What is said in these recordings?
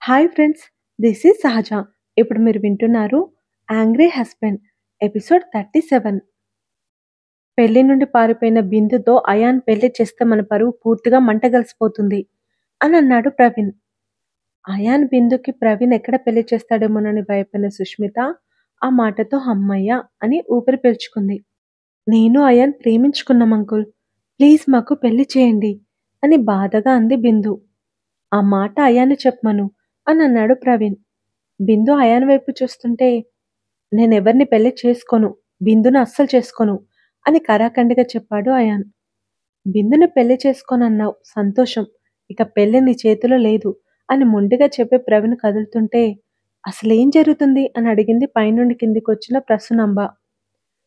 Hi friends, this is సహజ. ఇప్పుడు మీరు వింటున్నారు యాంగ్రీ హస్బెండ్ ఎపిసోడ్ 37. పెళ్లి నుండి పారిపోయిన బిందుతో అయాన్ పెళ్లి చేస్తే మన పరువు పూర్తిగా మంటగలిసిపోతుంది అని అన్నాడు ప్రవీణ్. అయాన్ బిందుకి ప్రవీణ్ ఎక్కడ పెళ్లి చేస్తాడేమోనని భయపడిన సుష్మిత ఆ మాటతో హమ్మయ్య అని ఊపిరి పీల్చుకుంది. నేను అయాన్ ప్రేమించుకున్నాం అంకుల్, ప్లీజ్ మాకు పెళ్లి చేయండి అని బాధగా అంది బిందు. ఆ మాట అయాన్ని చెప్పమను అని అన్నాడు ప్రవీణ్. బిందు అయాన్ వైపు చూస్తుంటే, నేనెవరిని పెళ్లి చేసుకోను, బిందును అస్సలు చేసుకోను అని కరాఖండిగా చెప్పాడు అయాన్. బిందుని పెళ్లి చేసుకోనన్నావు, సంతోషం, ఇక పెళ్లి నీ చేతిలో లేదు అని మొండిగా చెప్పి ప్రవీణ్ కదులుతుంటే, అసలేం జరుగుతుంది అని అడిగింది పైనుండి కిందికొచ్చిన ప్రసూనంబ.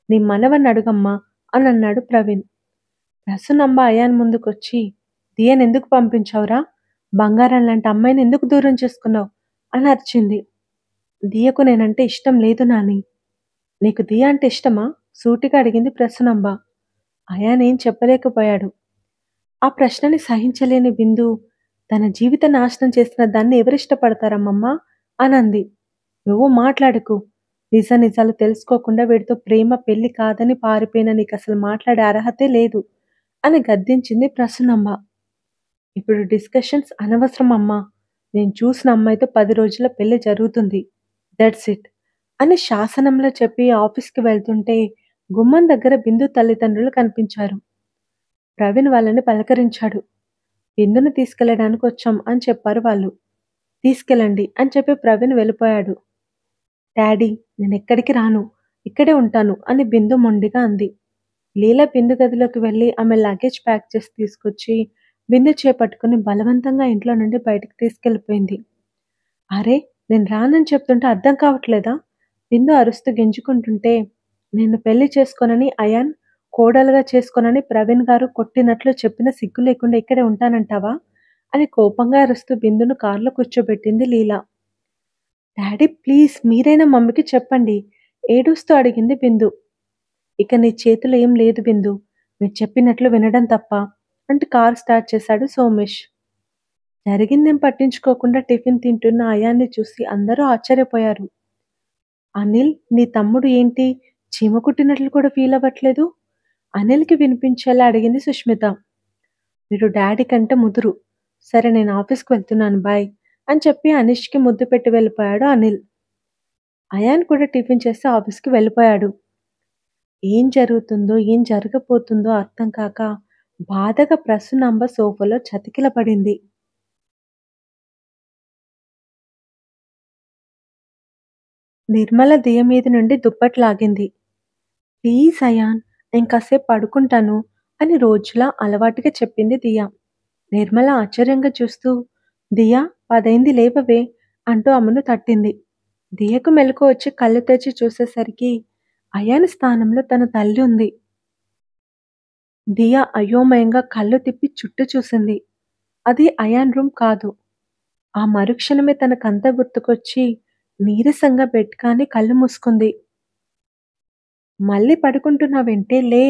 నీ మనవన్ని అడుగమ్మా అని అన్నాడు ప్రవీణ్. ప్రసూనంబ అయాన్ ముందుకొచ్చి, దియని ఎందుకు పంపించావురా, బంగారం లాంటి అమ్మాయిని ఎందుకు దూరం చేసుకున్నావు అని అరిచింది. దియకు నేనంటే ఇష్టం లేదు నాని. నీకు దియ అంటే ఇష్టమా, సూటిగా అడిగింది ప్రసూనంబ. అయాన్ ఏం చెప్పలేకపోయాడు. ఆ ప్రశ్నని సహించలేని బిందు, తన జీవిత నాశనం చేసిన దాన్ని ఎవరిష్టపడతారమ్మమ్మా అనంది. నువ్వు మాట్లాడకు, నిజాలు తెలుసుకోకుండా వీడితో ప్రేమ పెళ్లి కాదని పారిపోయిన నీకు అసలు మాట్లాడే అర్హతే లేదు అని గద్దించింది ప్రసూనంబ. ఇప్పుడు డిస్కషన్స్ అనవసరం అమ్మా, నేను చూసిన అమ్మాయితో 10 రోజుల్లో పెళ్లి జరుగుతుంది, దట్స్ ఇట్ అని శాసనంలో చెప్పి ఆఫీస్కి వెళ్తుంటే గుమ్మం దగ్గర బిందు తల్లిదండ్రులు కనిపించారు. ప్రవీణ్ వాళ్ళని పలకరించాడు. బిందును తీసుకెళ్లడానికి వచ్చాం అని చెప్పారు వాళ్ళు. తీసుకెళ్ళండి అని చెప్పి ప్రవీణ్ వెళ్ళిపోయాడు. డాడీ, నేను ఎక్కడికి రాను, ఇక్కడే ఉంటాను అని బిందు మొండిగా అంది. లీలా బిందు గదిలోకి వెళ్ళి ఆమె లగేజ్ ప్యాక్ చేసి తీసుకొచ్చి బిందు చేపట్టుకుని బలవంతంగా ఇంట్లో నుండి బయటికి తీసుకెళ్ళిపోయింది. అరే, నేను రానని చెప్తుంటే అర్థం కావట్లేదా, బిందు అరుస్తూ గింజుకుంటుంటే, నిన్ను పెళ్లి చేసుకోనని అయాన్ కోడలుగా చేసుకోనని ప్రవీణ్ గారు కొట్టినట్లు చెప్పిన సిగ్గు లేకుండా ఇక్కడే ఉంటానంటావా అని కోపంగా అరుస్తూ బిందును కారులో కూర్చోబెట్టింది లీలా. డాడీ ప్లీజ్, మీరైనా మమ్మీకి చెప్పండి ఏడుస్తూ అడిగింది బిందు. ఇక నీ చేతిలో ఏం లేదు బిందు, మీరు చెప్పినట్లు వినడం తప్ప అంటూ కారు స్టార్ట్ చేశాడు సోమేష్. జరిగిందేం పట్టించుకోకుండా టిఫిన్ తింటున్న అయాన్ని చూసి అందరూ ఆశ్చర్యపోయారు. అనిల్, నీ తమ్ముడు ఏంటి చీమ కుట్టినట్లు కూడా ఫీల్ అవ్వట్లేదు? అనిల్కి వినిపించేలా అడిగింది సుష్మిత. మీరు డాడీ కంటే ముదురు, సరే నేను ఆఫీస్కి వెళ్తున్నాను బాయ్ అని చెప్పి అనీష్కి ముద్దు పెట్టి వెళ్ళిపోయాడు అనిల్. అయాన్ కూడా టిఫిన్ చేసి ఆఫీస్కి వెళ్ళిపోయాడు. ఏం జరుగుతుందో ఏం జరగబోతుందో అర్థం కాక బాధగా ప్రసూనంబ సోఫాలో చతికిల పడింది. నిర్మల దియ మీద నుండి దుప్పట్లాగింది. ప్లీజ్ అయాన్, నేను కాసేపు పడుకుంటాను అని రోజులా అలవాటుగా చెప్పింది దియ. నిర్మల ఆశ్చర్యంగా చూస్తూ, దియా 10 లేవవే అంటూ ఆమెను తట్టింది. దియకు మెలకు వచ్చి కళ్ళు తెచ్చి చూసేసరికి అయాన్ స్థానంలో తన తల్లి ఉంది. దియ అయోమయంగా కళ్ళు తిప్పి చుట్టూ చూసింది. అది అయాన్ రూమ్ కాదు. ఆ మరుక్షణమే తనకంతా గుర్తుకొచ్చి నీరసంగా బెడ్ కాని కళ్ళు మూసుకుంది. మళ్ళీ పడుకుంటున్నావేంటే లే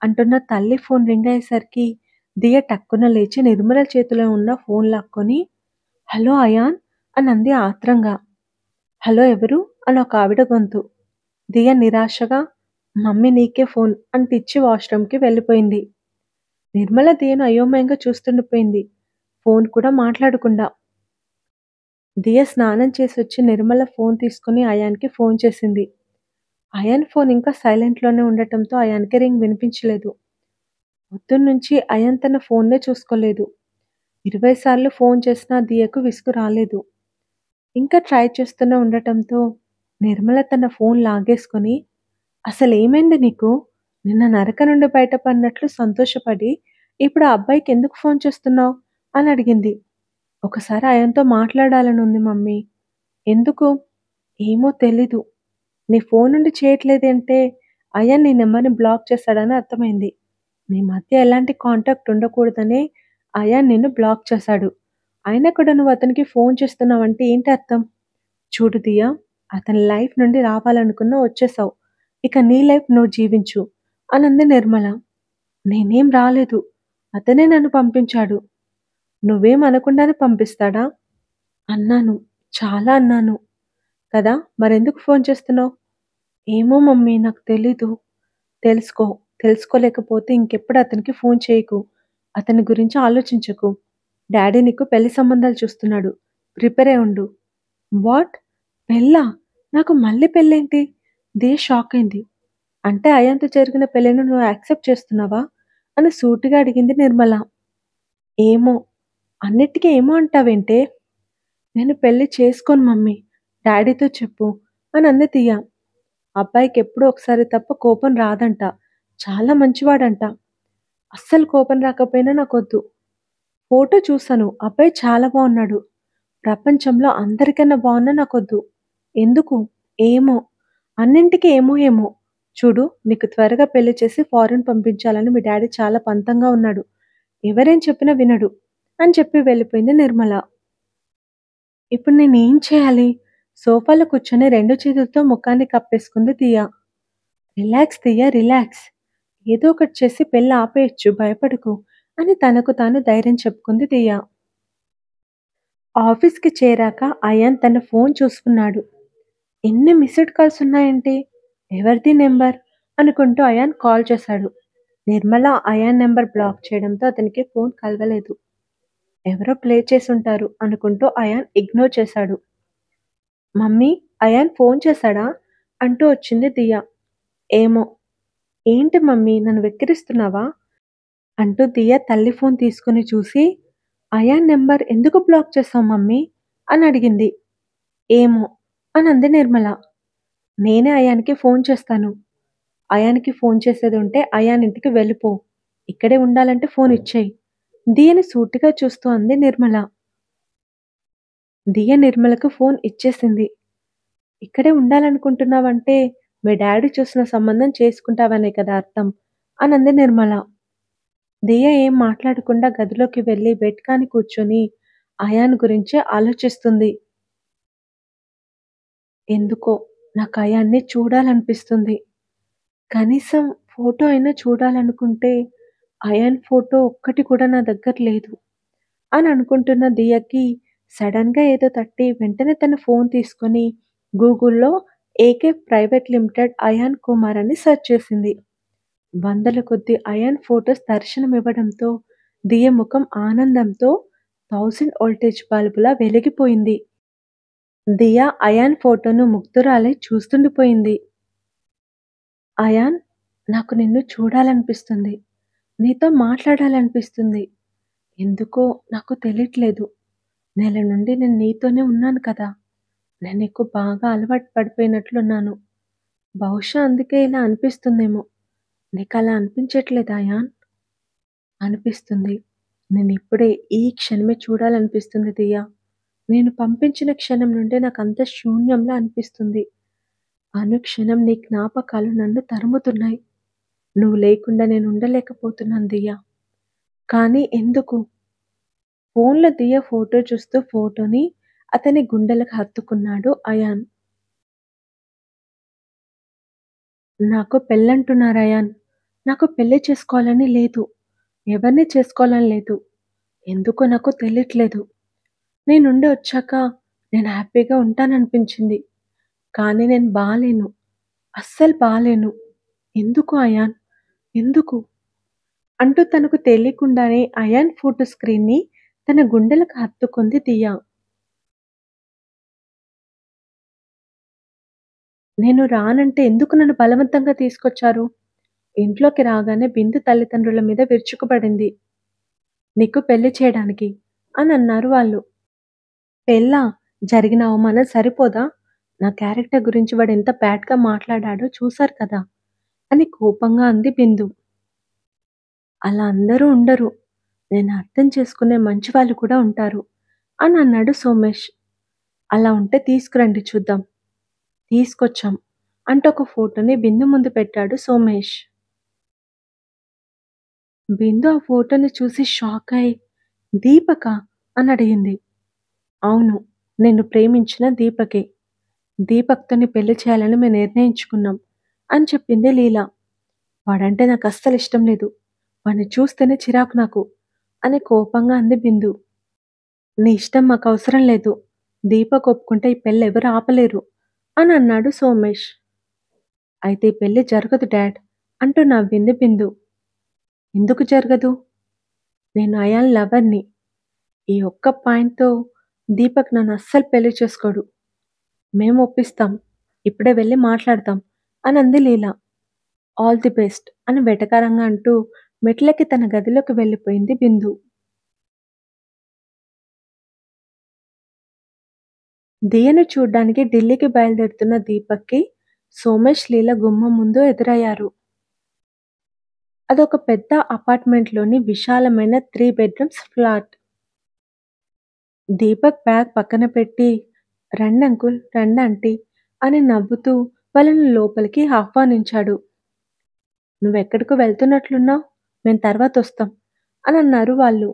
అంటున్న తల్లి ఫోన్ రింగ్ అయ్యేసరికి దియ టక్కున లేచి నిర్మల చేతిలో ఉన్న ఫోన్ లాక్కొని, హలో అయాన్ అని అంది ఆత్రంగా. హలో ఎవరు అని ఒక ఆవిడ గొంతు. దియ నిరాశగా, మమ్మీ నీకే ఫోన్ అని తిచ్చి వాష్రూమ్కి వెళ్ళిపోయింది. నిర్మల దియను అయోమయంగా చూస్తుండిపోయింది, ఫోన్ కూడా మాట్లాడకుండా. దియ స్నానం చేసి వచ్చి నిర్మల ఫోన్ తీసుకుని అయాన్కి ఫోన్ చేసింది. అయాన్ ఫోన్ ఇంకా సైలెంట్లోనే ఉండటంతో అయాన్కి రింగ్ వినిపించలేదు. పొద్దున్నుంచి అయాన్ తన ఫోన్నే చూసుకోలేదు. 20 సార్లు ఫోన్ చేసినా దియకు విసుగు రాలేదు. ఇంకా ట్రై చేస్తూనే ఉండటంతో నిర్మల తన ఫోన్ లాగేసుకొని, అసలేమైంది నీకు, నిన్న నరక నుండి బయటపడినట్లు సంతోషపడి ఇప్పుడు ఆ అబ్బాయికి ఎందుకు ఫోన్ చేస్తున్నావు అని అడిగింది. ఒకసారి అయాన్తో మాట్లాడాలని ఉంది మమ్మీ. ఎందుకు? ఏమో తెలీదు. నీ ఫోన్ నుండి చేయట్లేదంటే అయాన్ నీ నెంబర్ని బ్లాక్ చేశాడని అర్థమైంది. మీ మధ్య ఎలాంటి కాంటాక్ట్ ఉండకూడదనే అయాన్ నిన్ను బ్లాక్ చేశాడు. అయినా కూడా నువ్వు అతనికి ఫోన్ చేస్తున్నావంటే ఏంటి అర్థం? చూడు దియా, అతని లైఫ్ నుండి రావాలనుకున్నా వచ్చేసావు. ఇక నీ లైఫ్ నువ్వు జీవించు అనంది నిర్మల. నేనేం రాలేదు, అతనే నన్ను పంపించాడు. నువ్వేం అనకుండానే పంపిస్తాడా? అన్నాను. చాలా అన్నాను. కదా! మరెందుకు ఫోను చేస్తున్నావు? ఏమో మమ్మీ నాకు తెలీదు. తెలుసుకో. తెలుసుకోలేకపోతే ఇంకెప్పుడు అతనికి ఫోను చేయకు. అతని గురించి ఆలోచించకు. డ్యాడీ నీకు పెళ్లి సంబంధాలు చూస్తున్నాడు. ప్రిపేర్ అయి ఉండు. వాట్? పెళ్ళా? నాకు మళ్ళీ పెళ్ళేంటి? దియ షాకయింది. అంటే అయాన్‌తో జరిగిన పెళ్ళిని నువ్వు యాక్సెప్ట్ చేస్తున్నావా? అని సూటిగా అడిగింది నిర్మల. ఏమో! అన్నిటికి ఏమో అంటావేంటే? నేను పెళ్లి చేసుకోను మమ్మీ. డ్యాడీతో చెప్పు అని అంది దియ. అబ్బాయికెప్పుడో ఒకసారి తప్ప కోపం రాదంట. చాలా మంచివాడంట. అస్సలు కోపం రాకపోయినా నాకొద్దు. ఫోటో చూసాను. అబ్బాయి చాలా బావున్నాడు. ప్రపంచంలో అందరికన్నా బావున్నా నాకొద్దు. ఎందుకు? ఏమో! అన్నింటికి ఏమో ఏమో! చూడు నీకు త్వరగా పెళ్లి చేసి ఫారిన్ పంపించాలని మీ డ్యాడీ చాలా పంతంగా ఉన్నాడు. ఎవరేం చెప్పినా వినడు అని చెప్పి వెళ్ళిపోయింది నిర్మల. ఇప్పుడు నేనేం చేయాలి? సోఫాలో కూర్చొని 2 చేతులతో ముఖాన్ని కప్పేసుకుంది దియ. Relax దియ relax. ఏదో ఒకటి చేసి పెళ్లి ఆపేయొచ్చు భయపడకు అని తనకు తాను ధైర్యం చెప్పుకుంది దియ. ఆఫీస్‌కి చేరాక అయాన్ తన ఫోన్ చూసుకున్నాడు. ఎన్ని మిస్డ్ కాల్స్ ఉన్నాయేంటి? ఎవరిది నెంబర్? అనుకుంటూ అయాన్ కాల్ చేశాడు. నిర్మల అయాన్ నెంబర్ బ్లాక్ చేయడంతో అతనికి ఫోన్ కలవలేదు. ఎవరో ప్లే చేసుంటారు అనుకుంటూ అయాన్ ఇగ్నోర్ చేశాడు. మమ్మీ అయాన్ ఫోన్ చేశాడా? అంటూ వచ్చింది దియ. ఏమో! ఏంటి మమ్మీ నన్ను వెక్కిరిస్తున్నావా? అంటూ దియ తల్లి ఫోన్ తీసుకుని చూసి, అయాన్ నెంబర్ ఎందుకు బ్లాక్ చేశావు మమ్మీ? అని అడిగింది. ఏమో! అని అంది నిర్మల. నేనే అయాన్‌కి ఫోన్ చేస్తాను. అయాన్‌కి ఫోన్ చేసేది ఉంటే అయాన్ ఇంటికి వెళ్ళిపో. ఇక్కడే ఉండాలంటే ఫోన్ ఇచ్చేయి. దియని సూటిగా చూస్తూ అంది నిర్మల. దియ నిర్మలకు ఫోన్ ఇచ్చేసింది. ఇక్కడే ఉండాలనుకుంటున్నావంటే మీ డ్యాడీ చూసిన సంబంధం చేసుకుంటావనే కదా అర్థం అని అంది నిర్మల. దియ ఏం మాట్లాడకుండా గదిలోకి వెళ్ళి బెడ్ కాని కూర్చొని అయాన్ గురించే ఆలోచిస్తుంది. ఎందుకో నాకు అయాన్ని చూడాలనిపిస్తుంది. కనీసం ఫోటో అయినా చూడాలనుకుంటే అయాన్ ఫోటో ఒక్కటి కూడా నా దగ్గర లేదు అని అనుకుంటున్న దియకి సడన్‌గా ఏదో తట్టి వెంటనే తన ఫోన్ తీసుకొని గూగుల్‌లో AK private limited Ayaan Kumar అని సెర్చ్ చేసింది. వందల కొద్దీ అయాన్ ఫోటోస్ దర్శనమివ్వడంతో దియ ముఖం ఆనందంతో 1000 వోల్టేజ్ బల్బులా వెలిగిపోయింది. దియ అయాన్ ఫోటోను ముగ్ధురాలై చూస్తుండిపోయింది. అయాన్ నాకు నిన్ను చూడాలనిపిస్తుంది. నీతో మాట్లాడాలనిపిస్తుంది. ఎందుకో నాకు తెలియట్లేదు. నెల నుండి నేను నీతోనే ఉన్నాను కదా! నేను నీకు బాగా అలవాటు పడిపోయినట్లున్నాను. బహుశా అందుకే ఇలా అనిపిస్తుందేమో! నీకలా అనిపించట్లేదా అయాన్? అనిపిస్తుంది. నేనిప్పుడే ఈ క్షణమే చూడాలనిపిస్తుంది దియా. నేను పంపించిన క్షణం నుండి నాకంతా శూన్యంలా అనిపిస్తుంది. అనుక్షణం నీ జ్ఞాపకాలు నన్ను తరుముతున్నాయి. నువ్వు లేకుండా నేను ఉండలేకపోతున్నాను దియా. కానీ ఎందుకు? ఫోన్‌లో దియ ఫోటో చూస్తూ ఫోటోని అతని గుండెలకు హత్తుకున్నాడు అయాన్. నాకు పెళ్ళంటున్నారు అయాన్. నాకు పెళ్లి చేసుకోవాలని లేదు. ఎవరిని చేసుకోవాలని లేదు. ఎందుకో నాకు తెలియట్లేదు. నీ నుండి వచ్చాక నేను హ్యాపీగా ఉంటాననిపించింది. కానీ నేను బాలేను. అస్సలు బాలేను. ఎందుకు అయాన్? ఎందుకు? అంటూ తనకు తెలియకుండానే అయాన్ ఫోటో స్క్రీన్‌ని తన గుండెలకు హత్తుకుంది దియ. నేను రానంటే ఎందుకు నన్ను బలవంతంగా తీసుకొచ్చారు? ఇంట్లోకి రాగానే బిందు తల్లిదండ్రుల మీద విరుచుకుపడింది. నీకు పెళ్లి చేయడానికి అని అన్నారు వాళ్ళు. పెళ్ళా? జరిగిన అవమానం సరిపోదా? నా క్యారెక్టర్ గురించి వాడెంత బ్యాడ్‌గా మాట్లాడాడో చూసారు కదా! అని కోపంగా అంది బిందు. అలా అందరూ ఉండరు. నేను అర్థం చేసుకునే మంచివాళ్ళు కూడా ఉంటారు అని అన్నాడు సోమేష్. అలా ఉంటే తీసుకురండి చూద్దాం. తీసుకొచ్చాం అంటూ ఒక ఫోటోని బిందు ముందు పెట్టాడు సోమేష్. బిందు ఆ ఫోటోని చూసి షాక్ అయి దీపకా? అని అడిగింది. అవును. నిన్ను ప్రేమించిన దీపకే. దీపక్‌తోని పెళ్లి చేయాలని మేము నిర్ణయించుకున్నాం అని చెప్పింది లీల. వాడంటే నాకస్సలు ఇష్టం లేదు. వాడిని చూస్తేనే చిరాకు నాకు అని కోపంగా అంది బిందు. నీ ఇష్టం మాకవసరం లేదు. దీపక్ ఒప్పుకుంటే ఈ పెళ్లి ఎవరు ఆపలేరు అని అన్నాడు సోమేష్. అయితే ఈ పెళ్లి జరగదు డాడ్ అంటూ నవ్వింది బిందు. ఎందుకు జరగదు? నేను అయాన్ లవర్‌ని. ఈ ఒక్క పాయింట్‌తో దీపక్ నన్ను అస్సలు పెళ్లి చేసుకోడు. మేము ఒప్పిస్తాం. ఇప్పుడే వెళ్లి మాట్లాడతాం అని అంది లీల. ఆల్ ది బెస్ట్ అని వెటకారంగా అంటూ మెట్లెక్కి తన గదిలోకి వెళ్ళిపోయింది బిందు. దియను చూడ్డానికి ఢిల్లీకి బయలుదేరుతున్న దీపక్‌కి సోమేష్, లీల గుమ్మం ముందు ఎదురయ్యారు. అదొక పెద్ద అపార్ట్మెంట్‌లోని విశాలమైన 3 బెడ్‌రూమ్స్ ఫ్లాట్. దీపక్ బ్యాగ్ పక్కన పెట్టి రండంకుల్, రండాంటీ అని నవ్వుతూ వాళ్ళని లోపలికి ఆహ్వానించాడు. నువ్వెక్కడికో వెళ్తున్నట్లున్నావు. మేం తర్వాతొస్తాం అనన్నారు వాళ్ళు.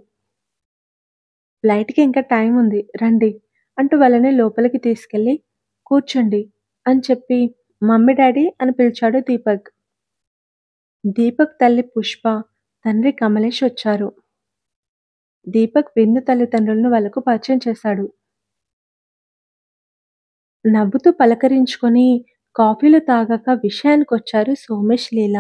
ఫ్లైట్‌కి ఇంకా టైముంది రండి అంటూ వాళ్ళని లోపలికి తీసుకెళ్ళి కూర్చోండి అని చెప్పి మమ్మీ డాడీ అని పిలిచాడు దీపక్. దీపక్ తల్లి పుష్ప, తండ్రి కమలేష్ వచ్చారు. దీపక్ బిందు తల్లిదండ్రులను వాళ్ళకు పరిచయం చేశాడు. నవ్వుతూ పలకరించుకొని కాఫీలు తాగాక విషయానికొచ్చారు సోమేష్, లీల.